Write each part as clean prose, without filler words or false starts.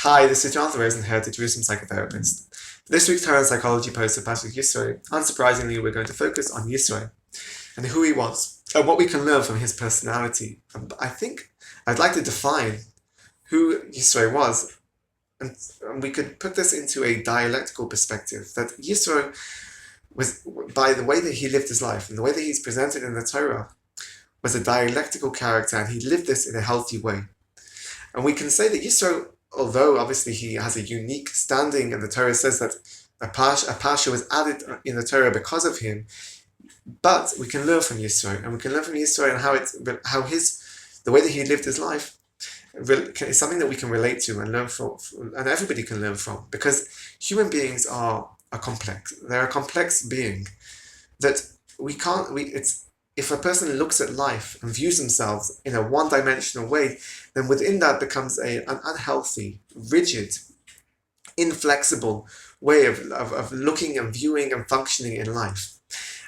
Hi, this is Jonathan Rosenherr, the Jerusalem psychotherapist. For this week's Torah and Psychology post of Pasuk Yitro, unsurprisingly, we're going to focus on Yitro and who he was and what we can learn from his personality. I think I'd like to define who Yitro was, and we could put this into a dialectical perspective, that Yitro was, by the way that he lived his life and the way that he's presented in the Torah, was a dialectical character, and he lived this in a healthy way. And we can say that Yitro, although obviously he has a unique standing, and the Torah says that a parsha was added in the Torah because of him, but we can learn from Yitro, and we can learn from Yitro and the way that he lived his life is something that we can relate to and learn from, and everybody can learn from, because human beings are complex. They're a complex being that if a person looks at life and views themselves in a one-dimensional way, then within that becomes an unhealthy, rigid, inflexible way of looking and viewing and functioning in life.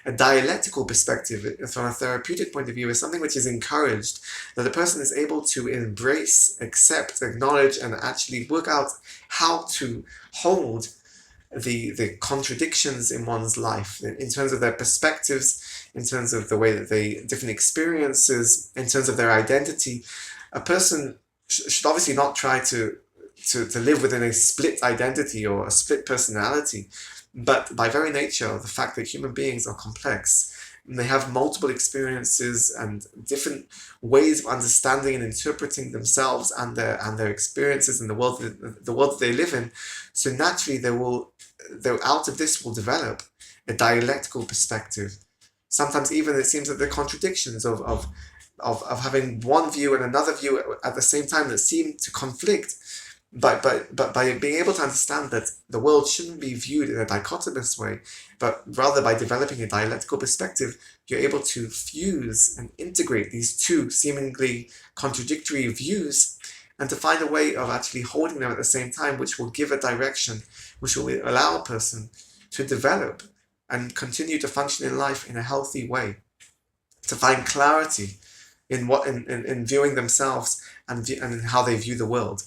A dialectical perspective, from a therapeutic point of view, is something which is encouraged, that the person is able to embrace, accept, acknowledge, and actually work out how to hold the contradictions in one's life, in terms of their perspectives, in terms of the way that different experiences, in terms of their identity. A person should obviously not try to live within a split identity or a split personality, but by very nature, the fact that human beings are complex, and they have multiple experiences and different ways of understanding and interpreting themselves and their experiences in the world that they live in. So naturally, out of this will develop a dialectical perspective. Sometimes even it seems that the contradictions of having one view and another view at the same time that seem to conflict. But by being able to understand that the world shouldn't be viewed in a dichotomous way, but rather by developing a dialectical perspective, you're able to fuse and integrate these two seemingly contradictory views, and to find a way of actually holding them at the same time, which will give a direction, which will allow a person to develop and continue to function in life in a healthy way, to find clarity in viewing themselves and in how they view the world.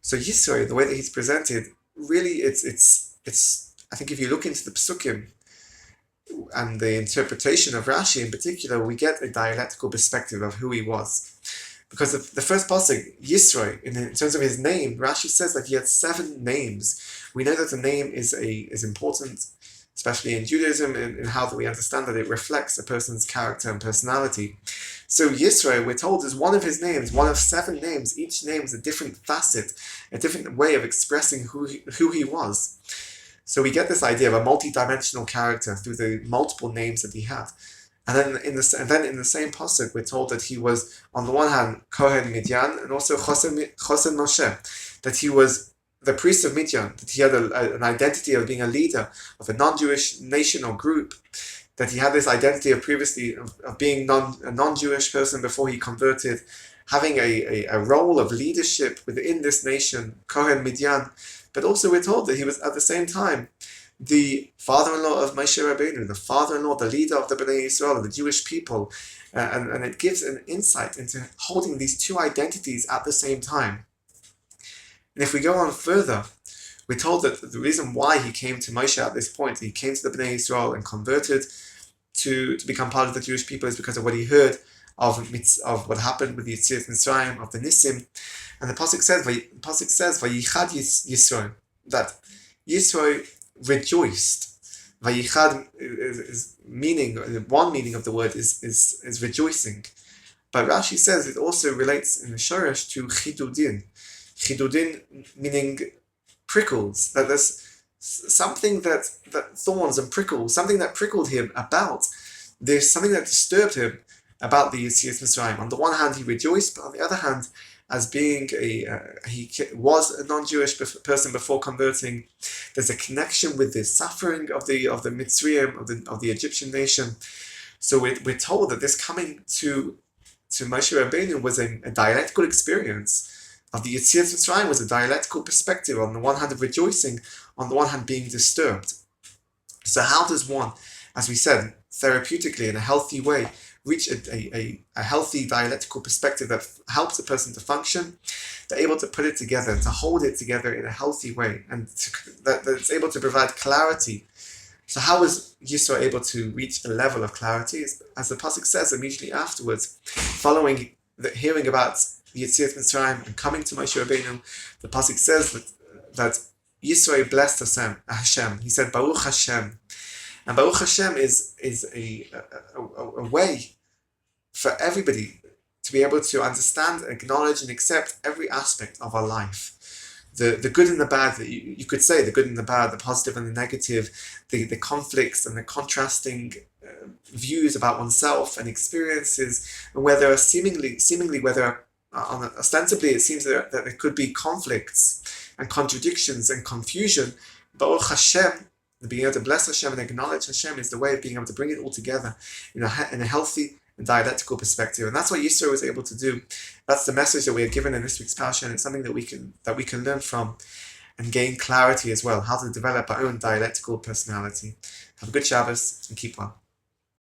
So Yitro, the way that he's presented, really it's I think if you look into the Psukim and the interpretation of Rashi in particular, we get a dialectical perspective of who he was. Because the first pasuk, Yitro, in terms of his name, Rashi says that he had 7 names. We know that the name is important, especially in Judaism, in how that we understand that it reflects a person's character and personality. So Yitro, we're told, is one of his names, one of 7 names. Each name is a different facet, a different way of expressing who he was. So we get this idea of a multi-dimensional character through the multiple names that he had. And then in the same pasuk, we're told that he was, on the one hand, Kohen Midian, and also Chosen Moshe, that he was the priest of Midian, that he had an identity of being a leader of a non-Jewish nation or group, that he had this identity of previously of being a non-Jewish person before he converted, having a role of leadership within this nation, Kohen Midian. But also we're told that he was at the same time the father-in-law of Moshe Rabbeinu, the father-in-law, the leader of the Bnei Yisrael, the Jewish people, and it gives an insight into holding these two identities at the same time. And if we go on further, we're told that the reason why he came to Moshe at this point, he came to the Bnei Yisrael and converted to become part of the Jewish people, is because of what he heard of what happened with the Yetziat Mitzrayim, of the Nisim. And the pasuk says, "Vayichad Yisro," that Yisro rejoiced. Vayichad is meaning, one meaning of the word is rejoicing. But Rashi says it also relates in the Shoresh to chidudin. Chidudin meaning prickles, that there's something that thorns and prickles, something that prickled him about. There's something that disturbed him about the Yetziat Mitzrayim. On the one hand, he rejoiced, but on the other hand, as being he was a non-Jewish person before converting, there's a connection with the suffering of the Mitzrayim, of the Egyptian nation. So we're told that this coming to Moshe Rabbeinu was a dialectical experience. Of the Yetziat Mitzrayim was a dialectical perspective, on the one hand of rejoicing, on the one hand being disturbed. So how does one, as we said, therapeutically in a healthy way, reach a healthy dialectical perspective that helps a person to function. They're able to put it together, to hold it together in a healthy way, and that it's able to provide clarity. So how was Yisro able to reach a level of clarity? As the pasuk says immediately afterwards, following hearing about Yetziat Mitzrayim and coming to Moshe Rabbeinu, the pasuk says that Yisro blessed Hashem. He said, Baruch Hashem. And Baruch Hashem is a way for everybody to be able to understand, acknowledge, and accept every aspect of our life. The good and the bad, that you could say, the good and the bad, the positive and the negative, the conflicts and the contrasting views about oneself and experiences, and where there are seemingly whether ostensibly it seems that there could be conflicts and contradictions and confusion. Baruch Hashem, being able to bless Hashem and acknowledge Hashem, is the way of being able to bring it all together in a healthy and dialectical perspective. And that's what Yisro was able to do. That's the message that we are given in this week's parasha, and it's something that we can learn from and gain clarity as well, how to develop our own dialectical personality. Have a good Shabbos and keep well.